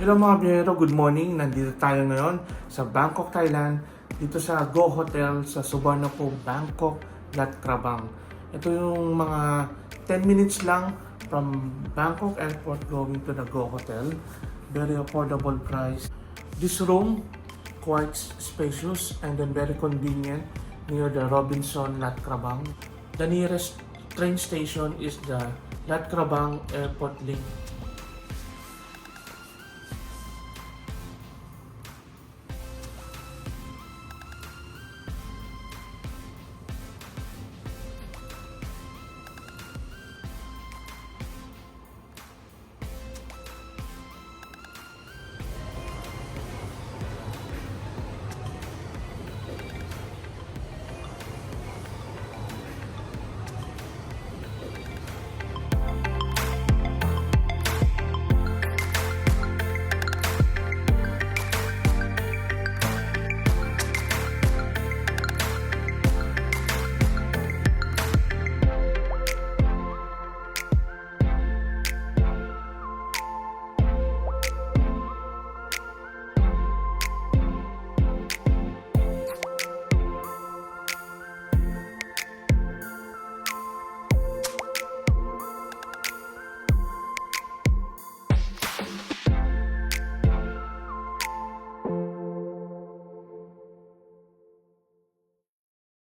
Hello mga biyero, good morning. Nandito tayo ngayon sa Bangkok, Thailand. Dito sa Go Hotel sa Suvarnabhumi Bangkok Lat Krabang. Ito yung mga 10 minutes lang from Bangkok Airport going to the Go Hotel. Very affordable price. This room, quite spacious and then very convenient near the Robinson Lat Krabang. The nearest train station is the Lat Krabang Airport link